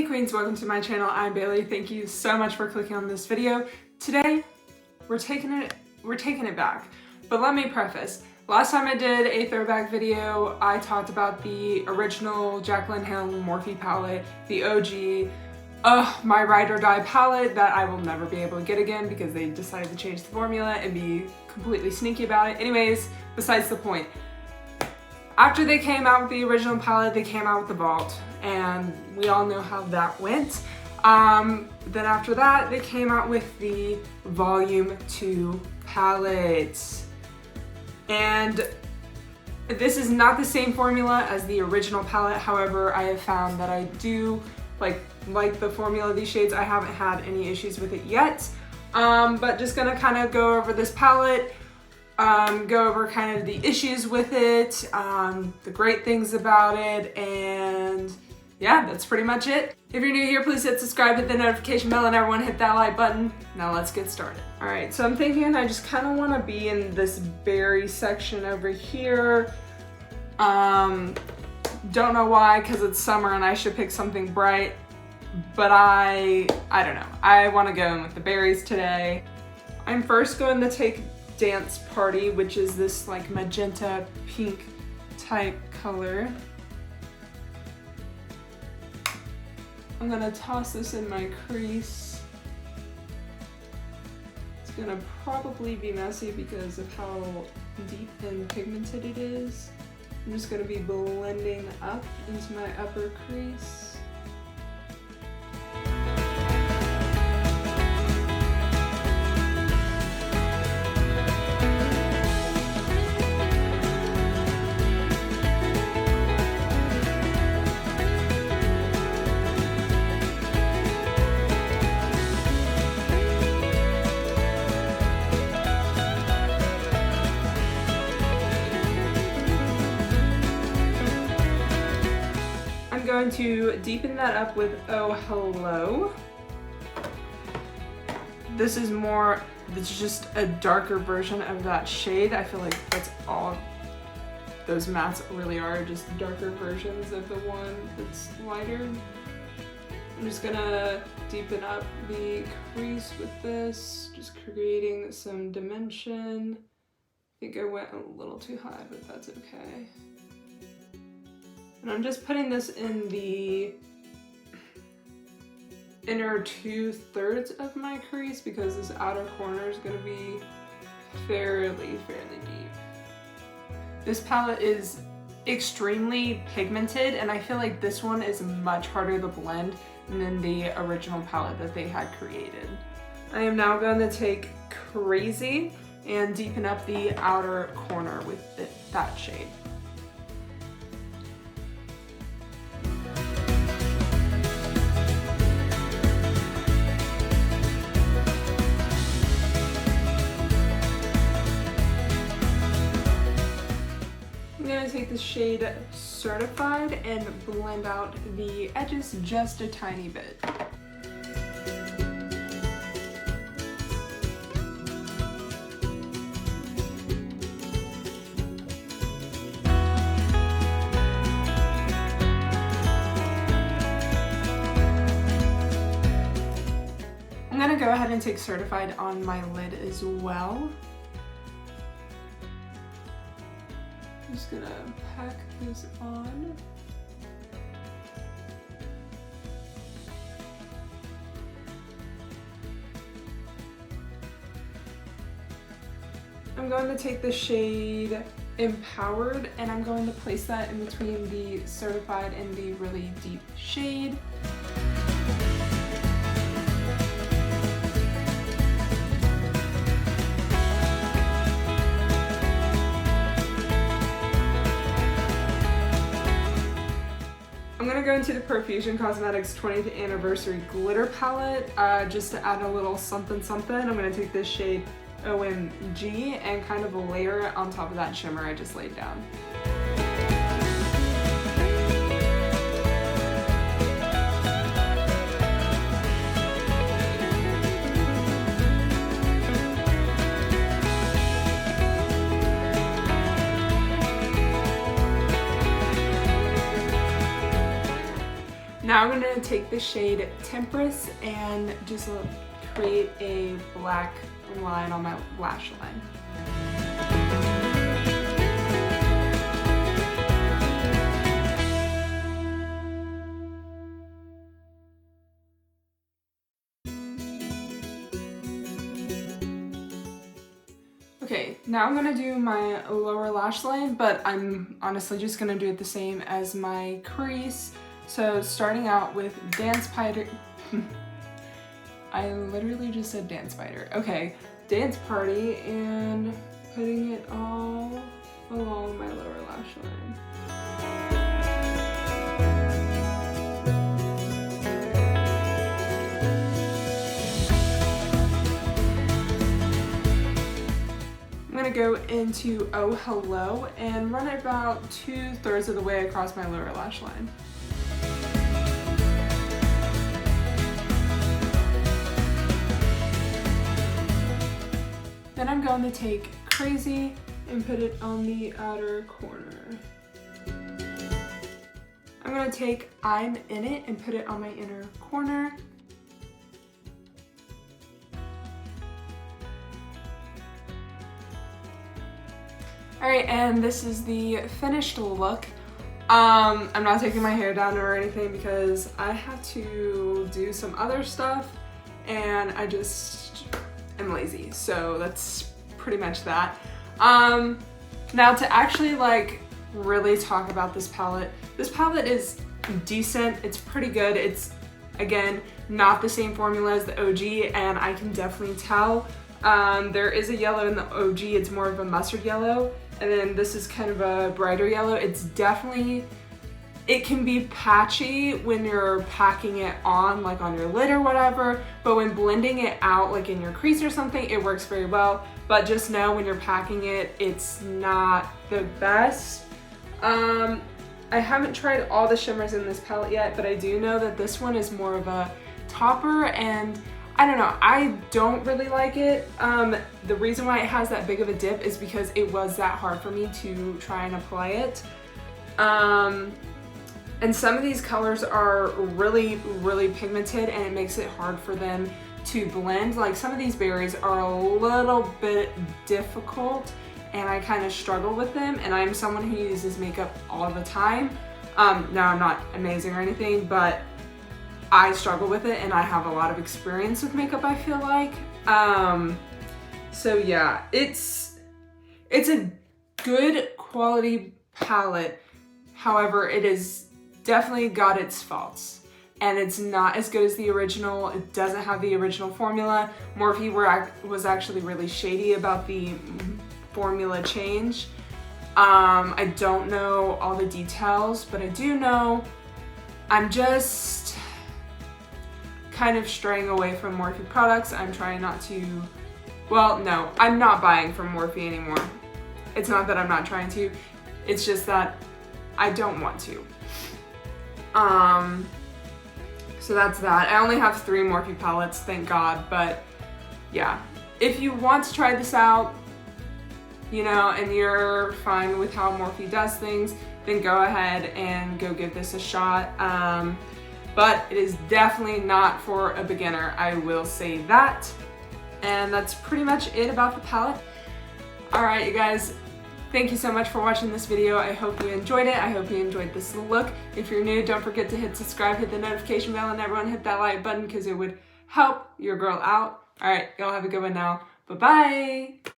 Queens, welcome to my channel. I'm Bailey. Thank you so much for clicking on this video. Today, we're taking it back. But let me preface. Last time I did a throwback video, I talked about the original Jaclyn Morphe palette, the OG, my ride or die palette that I will never be able to get again because they decided to change the formula and be completely sneaky about it. Anyways, besides the point. After they came out with the original palette, they came out with the Vault, and we all know how that went. Then after that, they came out with the Volume 2 palette. And this is not the same formula as the original palette. However, I have found that I do like the formula of these shades. I haven't had any issues with it yet. But just gonna kind of go over this palette, go over kind of the issues with it, the great things about it, and yeah, that's pretty much it. If you're new here, please hit subscribe, hit the notification bell, and everyone hit that like button. Now let's get started. All right, so I'm thinking I just kind of want to be in this berry section over here. Don't know why, because it's summer and I should pick something bright, but I don't know. I want to go in with the berries today. I'm first going to take Dance Party, which is this like magenta pink type color. I'm gonna toss this in my crease. It's gonna probably be messy because of how deep and pigmented it is. I'm just gonna be blending up into my upper crease. Going to deepen that up with Oh Hello. This is just a darker version of that shade. I feel like that's all those mattes really are, just darker versions of the one that's lighter. I'm just gonna deepen up the crease with this, just creating some dimension. I think I went a little too high, but that's okay. And I'm just putting this in the inner 2/3 of my crease because this outer corner is going to be fairly deep. This palette is extremely pigmented, and I feel like this one is much harder to blend than the original palette that they had created. I am now going to take Crazy and deepen up the outer corner with that shade. I'm going to take the shade Certified and blend out the edges just a tiny bit. I'm going to go ahead and take Certified on my lid as well. I'm just gonna pack this on. I'm going to take the shade Empowered, and I'm going to place that in between the Certified and the really deep shade. I'm gonna go into the Profusion Cosmetics 20th Anniversary Glitter Palette just to add a little something something. I'm gonna take this shade OMG and kind of layer it on top of that shimmer I just laid down. Now I'm gonna take the shade Temperance and just create a black line on my lash line. Okay, now I'm gonna do my lower lash line, but I'm honestly just gonna do it the same as my crease. So starting out with Dance Spider. I literally just said Dance Spider. Okay, Dance Party and putting it all along my lower lash line. I'm gonna go into Oh Hello and run it about 2/3 of the way across my lower lash line. Then I'm going to take Crazy and put it on the outer corner. I'm gonna take I'm In It and put it on my inner corner. Alright, and this is the finished look. I'm not taking my hair down or anything because I have to do some other stuff and I just am lazy. So that's pretty much that. Now to actually like really talk about this palette is decent. It's pretty good. It's, again, not the same formula as the OG, and I can definitely tell. There is a yellow in the OG. It's more of a mustard yellow. And then this is kind of a brighter yellow. It's definitely, it can be patchy when you're packing it on, like on your lid or whatever, but when blending it out, like in your crease or something, it works very well. But just know when you're packing it, it's not the best. I haven't tried all the shimmers in this palette yet, but I do know that this one is more of a topper, and I don't know, I don't really like it. The reason why it has that big of a dip is because it was that hard for me to try and apply it. And some of these colors are really, really pigmented, and it makes it hard for them to blend. Like some of these berries are a little bit difficult, and I kind of struggle with them, and I'm someone who uses makeup all the time. Now I'm not amazing or anything, but I struggle with it and I have a lot of experience with makeup, I feel like. So yeah, it's a good quality palette. However, it is definitely got its faults, and it's not as good as the original. It doesn't have the original formula. Morphe was actually really shady about the formula change. I don't know all the details, but I do know I'm just kind of straying away from Morphe products. I'm trying not to, well, no, I'm not buying from Morphe anymore. It's not that I'm not trying to, it's just that I don't want to. So that's that. I only have 3 Morphe palettes, thank God, but yeah. If you want to try this out, you know, and you're fine with how Morphe does things, then go ahead and go give this a shot. But it is definitely not for a beginner, I will say that. And that's pretty much it about the palette. Alright, you guys, thank you so much for watching this video. I hope you enjoyed it. I hope you enjoyed this look. If you're new, don't forget to hit subscribe, hit the notification bell, and everyone hit that like button because it would help your girl out. Alright, y'all have a good one now. Bye-bye!